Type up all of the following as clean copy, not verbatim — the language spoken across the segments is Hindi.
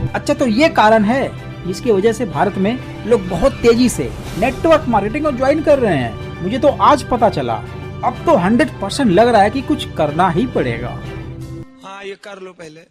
अच्छा, तो ये कारण है इसकी वजह से भारत में लोग बहुत तेजी से नेटवर्क मार्केटिंग को ज्वाइन कर रहे हैं। मुझे तो आज पता चला। अब तो 100% लग रहा है कि कुछ करना ही पड़ेगा। हाँ, ये कर लो पहले।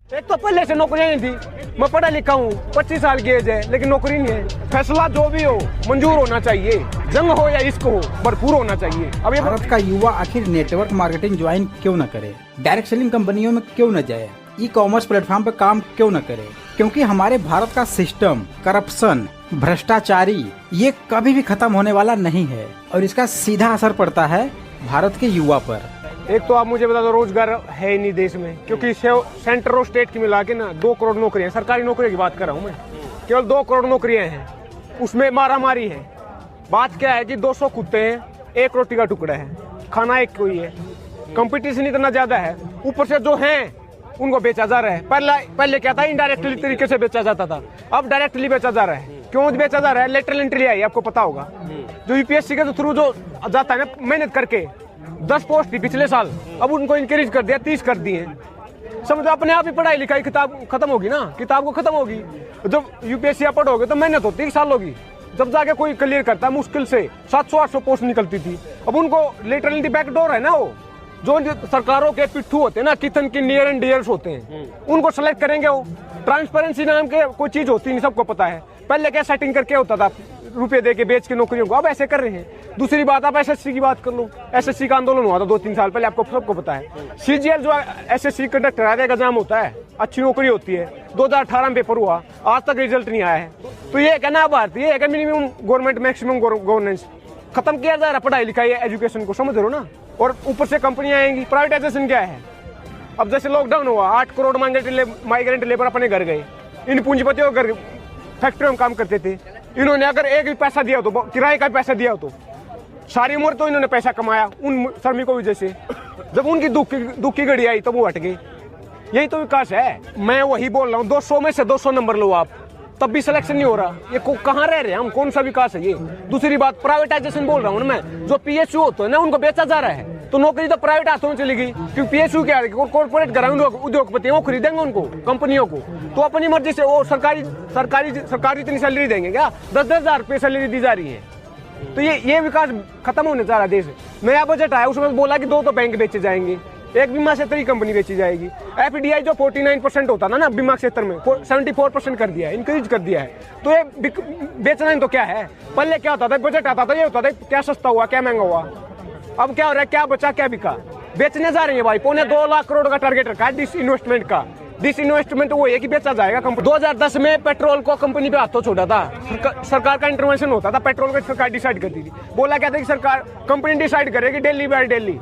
एक तो पहले से नौकरी नहीं थी। मैं पढ़ा लिखा हूँ, 25 साल की एज है, लेकिन नौकरी नहीं है। फैसला जो भी हो मंजूर होना चाहिए, जंग हो या इश्क हो, भरपूर होना चाहिए। अब ये भारत का युवा आखिर नेटवर्क मार्केटिंग ज्वाइन क्यों न करे, डायरेक्ट सेलिंग कंपनियों में क्यों न जाए, ई कॉमर्स प्लेटफॉर्म पर काम क्यों न करे? क्योंकि हमारे भारत का सिस्टम करप्शन, भ्रष्टाचारी ये कभी भी खत्म होने वाला नहीं है और इसका सीधा असर पड़ता है भारत के युवा पर। एक तो आप मुझे बता दो, रोजगार है ही नहीं देश में, क्योंकि सेंटर और स्टेट की मिला के ना 2 करोड़ नौकरियां, सरकारी नौकरियों की बात कर रहा हूँ मैं, केवल 2 करोड़ नौकरियां हैं, उसमें मारामारी है। बात क्या है कि 200 कुत्ते हैं, 1 रोटी का टुकड़ा है, खाना एक कोई है, कंपटीशन इतना ज्यादा है, ऊपर से जो है उनको बेचा जा रहा है। पहले क्या था, इनडायरेक्टली तरीके से बेचा जाता था, अब डायरेक्टली बेचा जा रहा है। क्यों बेचा जा रहा है? लेटरल एंट्री आई, आपको पता होगा। जो यूपीएससी के थ्रू जो जाता है ना मेहनत करके, 10 पोस्ट थी पिछले साल, अब उनको इंक्रीज कर दिया, 30 कर दिए। समझो अपने आप ही पढ़ाई लिखाई किताब खत्म होगी ना, किताब को खत्म होगी। जब यूपीएससी आप पढ़ोगे तो मेहनत होती है, साल होगी, जब जाके कोई क्लियर करता है मुश्किल से 700-800 पोस्ट निकलती थी। अब उनको लेटरल बैकडोर है ना, वो जो सरकारों के पिट्ठू होते हैं ना, किचन की नियर एंड डियर्स होते हैं, उनको सेलेक्ट करेंगे। वो ट्रांसपेरेंसी नाम के कोई चीज होती नहीं, सबको पता है। पहले क्या सेटिंग करके होता था, रुपए दे के बेच के नौकरियों को, अब ऐसे कर रहे हैं। दूसरी बात, आप एसएससी की बात कर लो, एसएससी का आंदोलन हुआ था 2-3 साल पहले, आपको सबको पता है। सीजीएल जो एसएससी कंडक्ट कराने का एग्जाम होता है, अच्छी नौकरी होती है, 2018 में पेपर हुआ, आज तक रिजल्ट नहीं आया है। तो ये कहना भारतीय है कि मिनिमम गवर्नमेंट मैक्सिमम गवर्नेंस खत्म किया जा रहा है, पढ़ाई लिखाई एजुकेशन को, समझ रहे हो ना। और ऊपर से कंपनियां आएंगी। प्राइवेटाइजेशन क्या है? अब जैसे लॉकडाउन हुआ, 8 करोड़ माइग्रेंट लेबर अपने घर गए, इन पूंजीपतियों घर फैक्ट्रियों में काम करते थे। इन्होंने अगर एक भी पैसा दिया हो तो, किराए का पैसा दिया हो तो, सारी उम्र तो इन्होंने पैसा कमाया उन श्रमिकों की वजह से। जब उनकी दुख की घड़ी आई तो वो हट गई। यही तो विकास है। मैं वही बोल रहा हूँ, 200 में से 200 नंबर लो आप, तब भी सिलेक्शन नहीं हो रहा। ये कहाँ रह रहे हैं हम? कौन सा विकास है ये? दूसरी बात, प्राइवेटाइजेशन बोल रहा हूँ मैं, जो पीएसयू होते हैं ना उनको बेचा जा रहा है, तो नौकरी तो प्राइवेट हाथों में चलेगी। क्योंकि पीएसयू क्या है, कॉर्पोरेट घराने उद्योगपति वो खरीदेंगे उनको, कंपनियों को, तो अपनी मर्जी से वो सरकारी इतनी सैलरी देंगे क्या? 10-10 हजार रुपये सैलरी दी जा रही है। तो ये विकास खत्म होने जा रहा है देश। नया बजट आया, उसमें बोला कि 2 तो बैंक बेचे जाएंगे, एक बीमा क्षेत्र की कंपनी बेची जाएगी। एफडीआई जो 49% होता था ना बीमा क्षेत्र में, 74% कर दिया है, इंक्रीज कर दिया है। तो ये बेचना ही तो क्या है? पहले क्या होता था, बजट आता था, ये होता था क्या सस्ता हुआ क्या महंगा हुआ। अब क्या हो रहा है, क्या बचा क्या बिका? बेचने जा रहे हैं भाई। 2.25 लाख करोड़ का टारगेट रखा है डिस इन्वेस्टमेंट का। डिस इन्वेस्टमेंट वो है कि बेचा जाएगा कंपनी। 2010 में पेट्रोल को कंपनी पे हाथों छोड़ा था, सरकार का इंटरवेंशन होता था, पेट्रोल को सरकार डिसाइड करती थी। बोला क्या था कि सरकार कंपनी डिसाइड करेगी डेली बाय डेली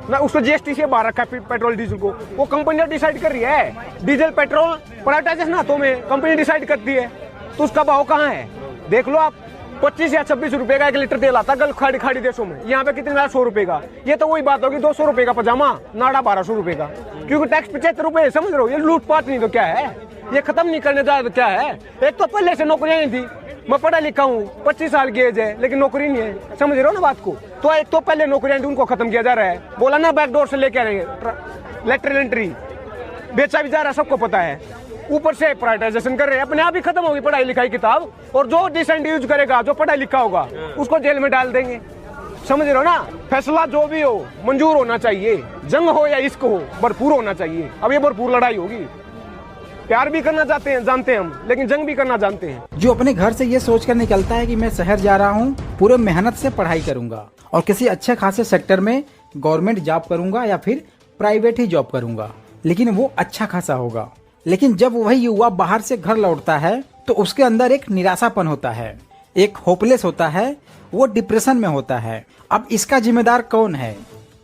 ना, उसको जीएसटी से बाहर रखा है पेट्रोल डीजल को, वो कंपनी डिसाइड कर रही है। डीजल पेट्रोल प्राइवेटाइजेशन हाथों में, कंपनी डिसाइड करती है, तो उसका भाव कहाँ है? देख लो आप, 25 या 26 रुपए का 1 लीटर तेल आता गल्फ खाड़ी देशों में, यहाँ पे कितने 100 रुपए का। ये तो वही बात होगी, 200 रुपए का पजामा, नाड़ा 1200 रुपए का, क्योंकि टैक्स 75 रुपए, समझ रहे हो? ये लूटपाट नहीं तो क्या है? ये खत्म नहीं करने जा रहा तो क्या है? एक तो पहले से नौकरियां नहीं थी। मैं पढ़ा लिखा हूँ, 25 साल की एज है, लेकिन नौकरी नहीं है, समझ रहे हो ना बात को? तो एक तो पहले नौकरियां थी, उनको खत्म किया जा रहा है। बोला ना बैकडोर से लेके आएंगे, लेटरल एंट्री बेचा भी जा रहा है, सबको पता है। ऊपर से प्राइवेटाइजेशन कर रहे हैं, अपने आप ही खत्म होगी पढ़ाई लिखाई किताब। और जो डिसेंट यूज करेगा, जो पढ़ा लिखा होगा, उसको जेल में डाल देंगे, समझ रहे हो ना। फैसला जो भी हो मंजूर होना चाहिए, जंग हो या इश्क हो, भरपूर होना चाहिए। अब ये भरपूर लड़ाई होगी। प्यार भी करना चाहते हैं, जानते हैं हम, लेकिन जंग भी करना जानते हैं। जो अपने घर से ये सोच कर निकलता है कि मैं शहर जा रहा हूँ, पूरे मेहनत से पढ़ाई करूंगा और किसी अच्छे खासे सेक्टर में गवर्नमेंट जॉब करूंगा या फिर प्राइवेट ही जॉब करूंगा, लेकिन वो अच्छा खासा होगा। लेकिन जब वही युवा बाहर से घर लौटता है तो उसके अंदर एक निराशापन होता है, एक होपलेस होता है, वो डिप्रेशन में होता है। अब इसका जिम्मेदार कौन है?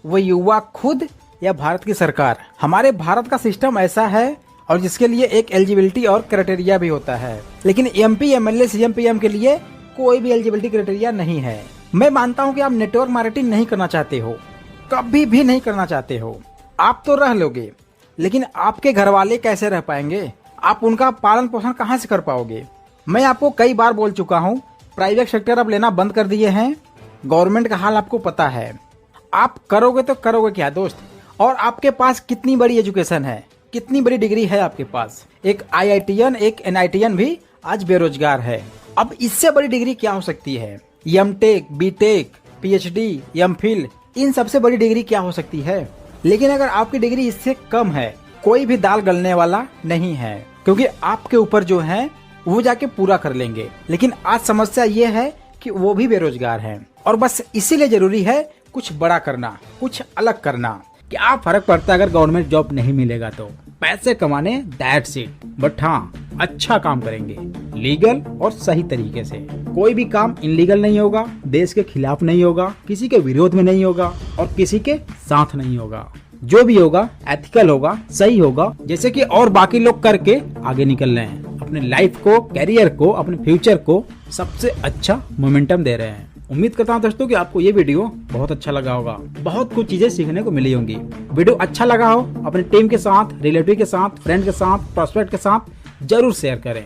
वो युवा खुद या भारत की सरकार? हमारे भारत का सिस्टम ऐसा है और जिसके लिए एक एलिजिबिलिटी और क्राइटेरिया भी होता है, लेकिन एमपी, एमएलए, सीएम, पीएम के लिए कोई भी एलिजिबिलिटी क्राइटेरिया नहीं है। मैं मानता हूं कि आप नेटवर्क मार्केटिंग नहीं करना चाहते हो, कभी भी नहीं करना चाहते हो। आप तो रह लोगे, लेकिन आपके घर वाले कैसे रह पाएंगे? आप उनका पालन पोषण कहां से कर पाओगे? मैं आपको कई बार बोल चुका हूं, प्राइवेट सेक्टर अब लेना बंद कर दिए हैं। गवर्नमेंट का हाल आपको पता है। आप करोगे तो करोगे क्या दोस्त? और आपके पास कितनी बड़ी एजुकेशन है, कितनी बड़ी डिग्री है आपके पास। एक IITian एक NITian भी आज बेरोजगार है। अब इससे बड़ी डिग्री क्या हो सकती है। MTech, BTech, PhD, MPhil, इन सबसे बड़ी डिग्री क्या हो सकती है। लेकिन अगर आपकी डिग्री इससे कम है, कोई भी दाल गलने वाला नहीं है, क्योंकि आपके ऊपर जो है वो जाके पूरा कर लेंगे। लेकिन आज समस्या ये है कि वो भी बेरोजगार हैं और बस इसीलिए जरूरी है कुछ बड़ा करना, कुछ अलग करना। क्या फर्क पड़ता है अगर गवर्नमेंट जॉब नहीं मिलेगा तो, पैसे कमाने दैट्स इट। बट हाँ, अच्छा काम करेंगे, लीगल और सही तरीके से। कोई भी काम इनलीगल नहीं होगा, देश के खिलाफ नहीं होगा, किसी के विरोध में नहीं होगा और किसी के साथ नहीं होगा। जो भी होगा एथिकल होगा, सही होगा, जैसे कि और बाकी लोग करके आगे निकल रहे हैं, अपने लाइफ को, कैरियर को, अपने फ्यूचर को सबसे अच्छा मोमेंटम दे रहे हैं। उम्मीद करता हूँ दोस्तों कि आपको ये वीडियो बहुत अच्छा लगा होगा, बहुत कुछ चीजें सीखने को मिली होंगी। वीडियो अच्छा लगा हो अपने टीम के साथ, रिलेटिव के साथ, फ्रेंड के साथ, प्रोस्पेक्ट के साथ जरूर शेयर करें।